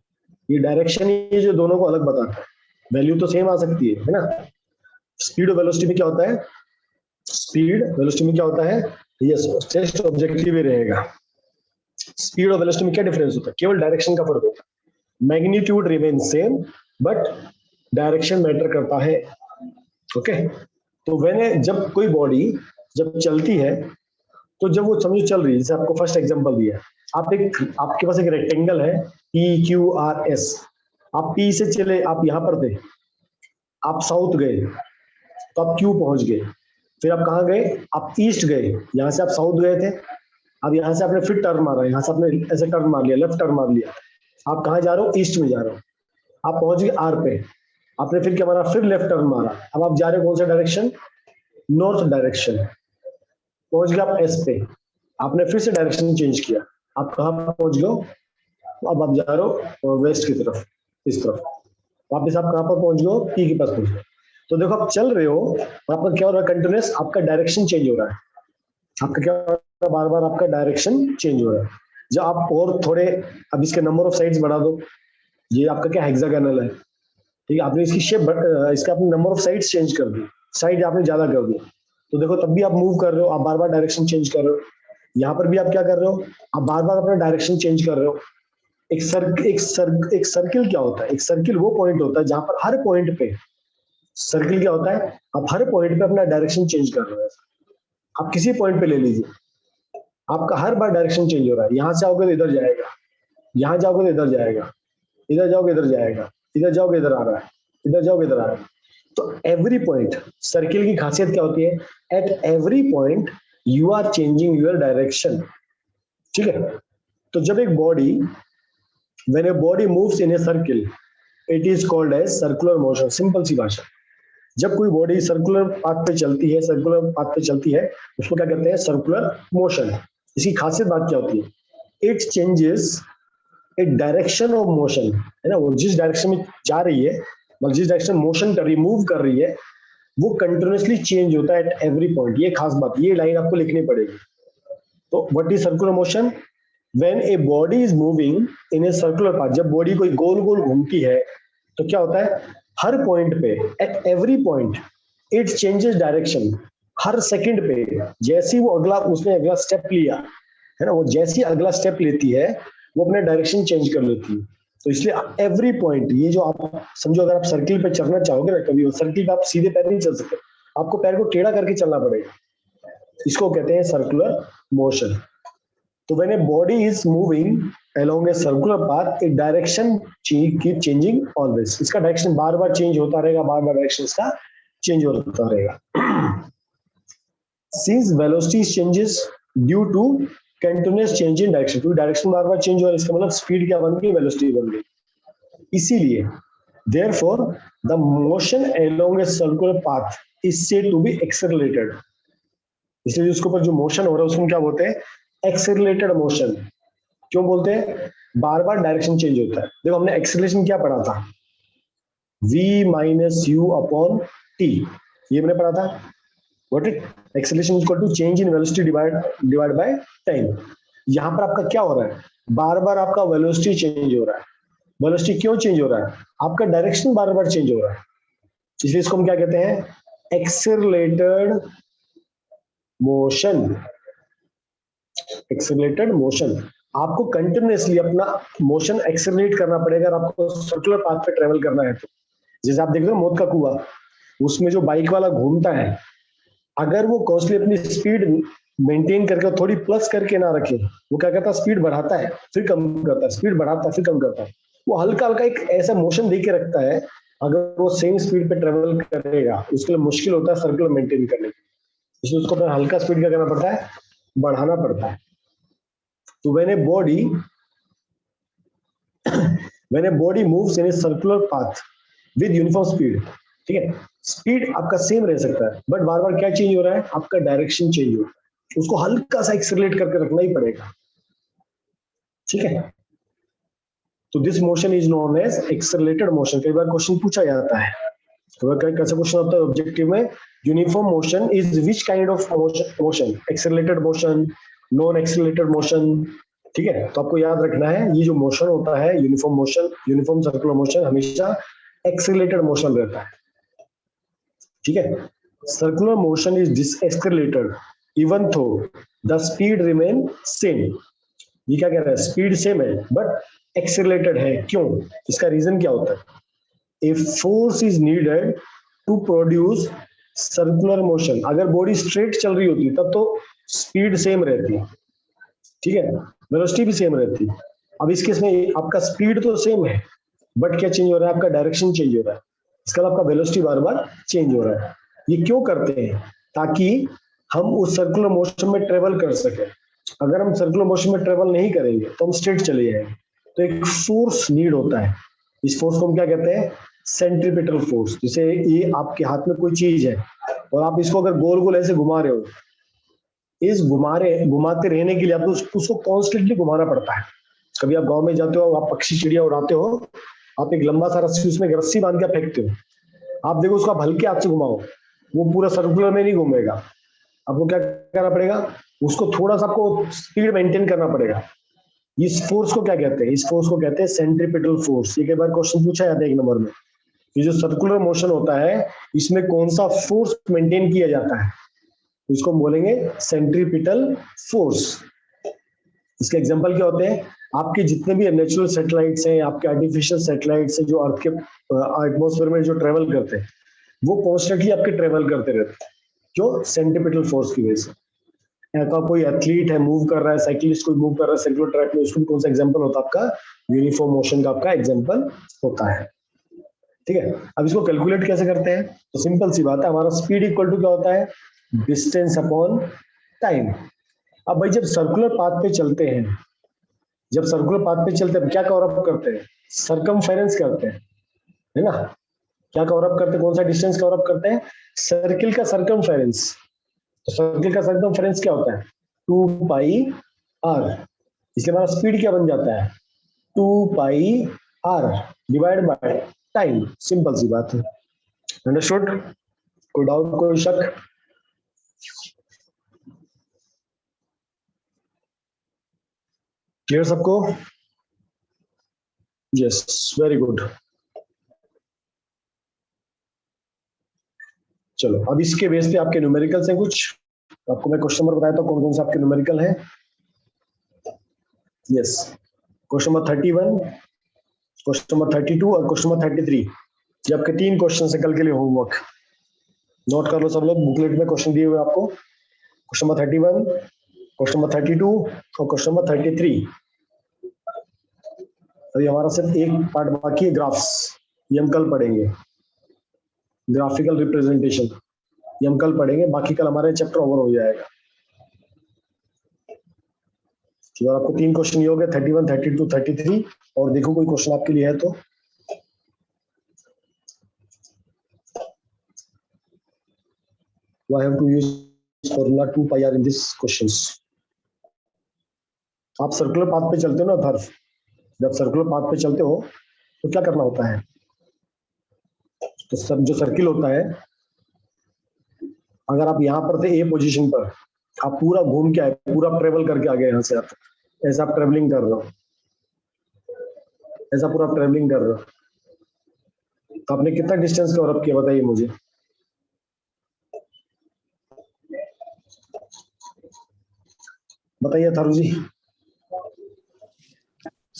ये डायरेक्शन ये जो दोनों को अलग बताता है, वैल्यू तो सेम आ सकती है ना। स्पीड और वेलोसिटी में क्या होता है, स्पीड वेलोसिटी में क्या होता है, यस टेस्ट ऑब्जेक्टिव ही रहेगा, स्पीड और वेलोसिटी में क्या डिफरेंस होता है? केवल डायरेक्शन का फर्क होता है। Magnitude remain same but direction matter करता है। ओके, तो जब कोई बॉडी जब चलती है, तो जब वो समझो चल रही है, जैसे आपको फर्स्ट एग्जांपल दिया है, आपके पास एक रेक्टेंगल है PQRS, आप P से चले, आप यहाँ पर थे, आप साउथ गए तो आप Q पहुंच गए, फिर आप कहाँ गए? आप ईस्ट गए, यहाँ से आप साउथ गए थे, अब यहाँ से आपने फिर टर्न मारा, यहाँ से आपने ऐसे टर्न मार लिया, लेफ्ट टर्न मार लिया, आप कहाँ जा रहे हो? ईस्ट में जा रहे हो, आप पहुंच गए R पे, आपने फिर क्या मारा? फिर लेफ्ट टर्न मारा, अब आप जा रहे हो कौन सा डायरेक्शन? North direction. पहुंच गए आप S पे, आपने फिर से डायरेक्शन चेंज किया, आप कहाँ पहुंच गए हो? अब आप जा रहे हो वेस्ट की तरफ, इस तरफ, वापस आप कहाँ पर पहुंच गए हो? P के पास पहुंच गए। तो देखो आप चल रहे हो, आपका क्या हो रहा है? कंटिन्यूअस आपका डायरेक्शन चेंज हो रहा है, आपका क्या हो रहा है? बार बार आपका डायरेक्शन चेंज हो रहा है। जब आप और थोड़े, अब इसके नंबर ऑफ साइड्स बढ़ा दो, ये आपका क्या हेक्सागोनल है, ठीक है, आपने इसकी शेप, इसका आपने नंबर ऑफ साइड्स चेंज कर दी, साइड आपने ज्यादा कर दी, तो देखो तब भी आप मूव कर रहे हो, आप बार बार डायरेक्शन चेंज कर रहे हो। यहाँ पर भी आप क्या कर रहे हो? आप बार बार अपना डायरेक्शन चेंज कर रहे हो। एक सर्किल क्या होता है? एक सर्किल वो पॉइंट होता है जहां पर हर पॉइंट पे, सर्किल क्या होता है? आप हर पॉइंट पे अपना डायरेक्शन चेंज कर रहे हो। आप किसी पॉइंट पे ले लीजिए, आपका हर बार डायरेक्शन चेंज हो रहा है, यहाँ से आओगे तो इधर जाएगा, यहाँ जाओगे तो इधर जाएगा, इधर जाओगे इधर जाएगा, इधर जाओगे इधर आ रहा है, इधर जाओगे इधर आ रहा है। तो एवरी पॉइंट, सर्किल की खासियत क्या होती है? At every point you are changing your direction, ठीक है। तो जब एक body, when a body moves in a circle, it is called as circular motion. Simple सी भाषा, जब कोई बॉडी सर्कुलर पाथ पे चलती है, उसको क्या कहते हैं? Circular motion. इसकी खासियत बात क्या होती है? It changes A direction of motion, है ना, वो जिस डायरेक्शन में जा रही है, मतलब जिस डायरेक्शन मोशन कर रही, मूव कर रही है, वो कंटिन्यूअसली चेंज होता है एट एवरी पॉइंट। ये खास बात, ये लाइन आपको लिखनी पड़ेगी। तो what is circular motion? When a body is moving in a circular path, जब बॉडी कोई गोल गोल घूमती है, तो क्या होता है? हर पॉइंट पे, eight every point it changes direction. Her second पे जैसे वो उसने अगला स्टेप लिया, है ना, वो जैसी अगला स्टेप लेती है, वो अपने डायरेक्शन चेंज कर लेती है। तो इसलिए एवरी पॉइंट, ये जो आप समझो, अगर आप सर्किल पे चलना चाहोगे ना, कभी सर्किल पे आप सीधे पैर नहीं चल सकते, आपको पैर को टेढ़ा करके चलना पड़ेगा, इसको कहते हैं सर्कुलर मोशन। तो when a body is moving along a circular path, a direction keep changing always. इसका डायरेक्शन बार बार चेंज होता रहेगा, बार बार डायरेक्शन इसका चेंज होता रहेगा। Since velocity changes due to continuous change in direction, क्योंकि डायरेक्शन बार बार चेंज हो रहा है, इसका मतलब स्पीड क्या बन गई? वेलोसिटी बन गई। इसीलिए therefore the motion along a circular path is said to be accelerated. इसलिए उसके ऊपर जो मोशन हो रहा है उसको क्या बोलते हैं? Accelerated motion. क्यों बोलते हैं? बार बार डायरेक्शन चेंज होता है। देखो हमने एक्सेलरेशन क्या पढ़ा था? v minus u upon t, ये हमने पढ़ा था। What it? Acceleration is equal to change in velocity divide by time. यहाँ पर आपका क्या हो रहा है? बार बार आपका वेलोसिटी चेंज हो रहा है। वेलोसिटी क्यों चेंज हो रहा है? आपका डायरेक्शन बार बार चेंज हो रहा है, इसलिए इसको हम क्या कहते हैं? Accelerated motion. Accelerated motion. आपको कंटिन्यूअसली अपना मोशन एक्सेलरेट करना पड़ेगा अगर आपको सर्कुलर पाथ पे ट्रेवल करना है। तो जैसे आप देख रहे हो मौत का कुआं, उसमें जो बाइक वाला घूमता है, अगर वो कॉन्स्टेंटली अपनी स्पीड मेंटेन करके थोड़ी प्लस करके ना रखे, वो क्या करता है? स्पीड बढ़ाता है फिर कम करता है, स्पीड बढ़ाता है फिर कम करता है। वो हल्का हल्का एक ऐसा मोशन दे के रखता है, अगर वो सेम स्पीड पे ट्रेवल करेगा उसके लिए मुश्किल होता है सर्कुलर मेंटेन करने की, इसलिए उसको अपना हल्का स्पीड क्या करना पड़ता है? बढ़ाना पड़ता है। तो when a body moves in a circular path with uniform speed, ठीक है, स्पीड आपका सेम रह सकता है, बट बार बार क्या चेंज हो रहा है? आपका डायरेक्शन चेंज हो रहा है, उसको हल्का सा एक्सेलरेट करके रखना ही पड़ेगा, ठीक है। तो this motion is known as accelerated motion. कई बार क्वेश्चन पूछा जाता है, तो कैसा क्वेश्चन होता है ऑब्जेक्टिव में? Uniform motion is which kind of motion? Accelerated motion, non accelerated motion, ठीक है। तो आपको याद रखना है, ये जो मोशन होता है uniform motion, uniform circular motion, हमेशा एक्सेलरेटेड मोशन रहता है, ठीक है। Circular motion is decelerated even though the speed remain same. ये क्या कह रहा है, स्पीड सेम है बट एक्सेलरेटेड है, क्यों, इसका रीजन क्या होता है, if force is needed to produce circular motion, अगर बॉडी स्ट्रेट चल रही होती तब तो स्पीड सेम रहती, ठीक है, वेलोसिटी भी सेम रहती। अब इस केस में आपका स्पीड तो सेम है बट क्या चेंज हो रहा है, आपका डायरेक्शन चेंज हो रहा है, इसका आपका वेलोसिटी बार बार चेंज हो रहा है। ये क्यों करते हैं, ताकि हम उस सर्कुलर मोशन में ट्रेवल कर सके। अगर हम सर्कुलर मोशन में ट्रेवल नहीं करेंगे तो हम स्ट्रेट चले जाएंगे, तो एक फोर्स नीड होता है। इस फोर्स को हम क्या कहते हैं, सेंट्रीपिटल फोर्स। जैसे ये आपके हाथ में कोई चीज है और आप इसको अगर गोल गोल ऐसे घुमा रहे हो, इस घुमाते रहने के लिए आपको उसको कॉन्स्टेंटली घुमाना पड़ता है। कभी आप गांव में जाते हो, आप पक्षी चिड़िया उड़ाते हो, आप एक लंबा सा रस्सी, उसमें रस्सी बांध के फेंकते हो, आप देखो उसको आप हल्के हाथ से घुमाओ, वो पूरा सर्कुलर में नहीं घूमेगा, आपको क्या करना पड़ेगा, उसको थोड़ा सा आपको स्पीड मेंटेन करना पड़ेगा। इस फोर्स को क्या कहते हैं, इस फोर्स को कहते हैं सेंट्रीपिटल फोर्स। ये कई बार क्वेश्चन पूछा जाता है एक नंबर में, ये जो सर्कुलर मोशन होता है इसमें कौन सा फोर्स मेंटेन किया जाता है, इसको हम बोलेंगे सेंट्रीपिटल फोर्स। इसके एग्जांपल क्या होते हैं, आपके जितने भी नेचुरल सैटेलाइट्स हैं, आपके आर्टिफिशियल सैटेलाइट्स हैं जो अर्थ के एटमॉस्फेयर में जो ट्रेवल करते हैं, वो कॉन्स्टेंटली आपके ट्रेवल करते रहते हैं, जो सेंट्रीपिटल फोर्स की वजह से। ऐसा कोई एथलीट है, मूव कर रहा है, साइकिलिस्ट कोई मूव कर रहा है सर्कुलर ट्रैक में, उसको कौन सा एग्जांपल होता है आपका, यूनिफॉर्म मोशन का आपका एग्जांपल होता है, ठीक है। अब इसको कैलकुलेट कैसे करते हैं, तो सिंपल सी बात है, हमारा स्पीड इक्वल टू क्या होता है, डिस्टेंस अपॉन टाइम। अब भाई जब सर्कुलर पाथ पे चलते हैं, जब सर्कुलर पाथ पे चलते हैं क्या कवर अप करते हैं, सरकमफेरेंस करते हैं, है ना, क्या कवर अप करते हैं, कौन सा डिस्टेंस कवर अप करते हैं, सर्किल का सरकमफेरेंस। तो सर्किल का सरकमफेरेंस क्या होता है, 2 पाई आर, इसलिए हमारा स्पीड क्या बन जाता है, 2 pi r divide by time. Simple सी बात है, अंडरस्टूड, कोई डाउट कोई शक। क्लियर सबको, यस वेरी गुड। चलो अब इसके बेस पे आपके न्यूमेरिकल्स हैं कुछ, आपको मैं क्वेश्चन नंबर बताया था कौन कौन से आपके न्यूमेरिकल हैं। Yes, question number 31, question number 32 और क्वेश्चन नंबर 33, ये आपके 3 क्वेश्चन है कल के लिए होमवर्क। नोट कर लो सब लोग, बुकलेट में क्वेश्चन दिए हुए आपको, क्वेश्चन नंबर 31, क्वेश्चन नंबर 32 और क्वेश्चन नंबर 33। अभी हमारा सिर्फ एक पार्ट बाकी है, ग्राफ्स, ये हम कल पढ़ेंगे, ग्राफिकल रिप्रेजेंटेशन ये हम कल पढ़ेंगे, बाकी कल हमारे चैप्टर ओवर हो जाएगा। तो आपको 3 क्वेश्चन ये हो गए, 31, 32, 33, और देखो कोई क्वेश्चन आपके लिए है तो। I have to use formula 2 pi r in this questions. आप सर्कुलर पाथ पे चलते हो ना धर्व, जब सर्कुलर पाथ पे चलते हो तो क्या करना होता है, तो सब जो सर्किल होता है, अगर आप यहाँ पर थे ए पोजीशन पर, आप पूरा घूम के आए, पूरा ट्रेवल करके आ गए यहाँ से, आप ऐसा आप ट्रेवलिंग कर रहे हो, ऐसा पूरा ट्रेवलिंग कर रहे हो, तो आपने कितना डिस्टेंस कवर अप किया बताइए मुझे। बताइए थारू जी।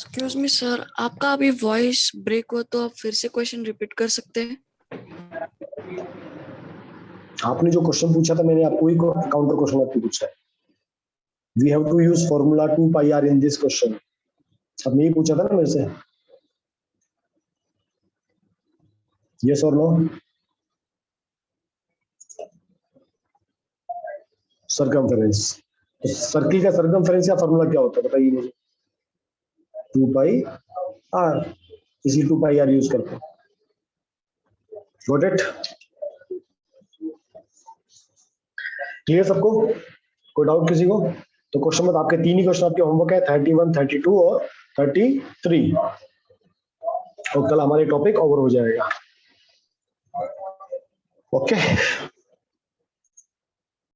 एक्सक्यूज मी सर, आपका अभी वॉइस ब्रेक हुआ, तो आप फिर से क्वेश्चन रिपीट कर सकते हैं। आपने जो क्वेश्चन पूछा था मैंने आपको ही काउंटर क्वेश्चन आपको पूछा है, we have to use formula 2 pi r in this question, आपने ही पूछा था ना मेरे से, यस और नो। सरकमफेरेंस, सर्किल का सरकमफेरेंस का फॉर्मूला क्या होता है बताइए मुझे, 2 पाई आर, इसी 2 पाई आर यूज करते हैं, गॉट इट, क्लियर सबको, कोई डाउट किसी को। तो क्वेश्चन में आपके 3 ही क्वेश्चन आपके होमवर्क है, 31, 32 और 33, और कल हमारे टॉपिक ओवर हो जाएगा। ओके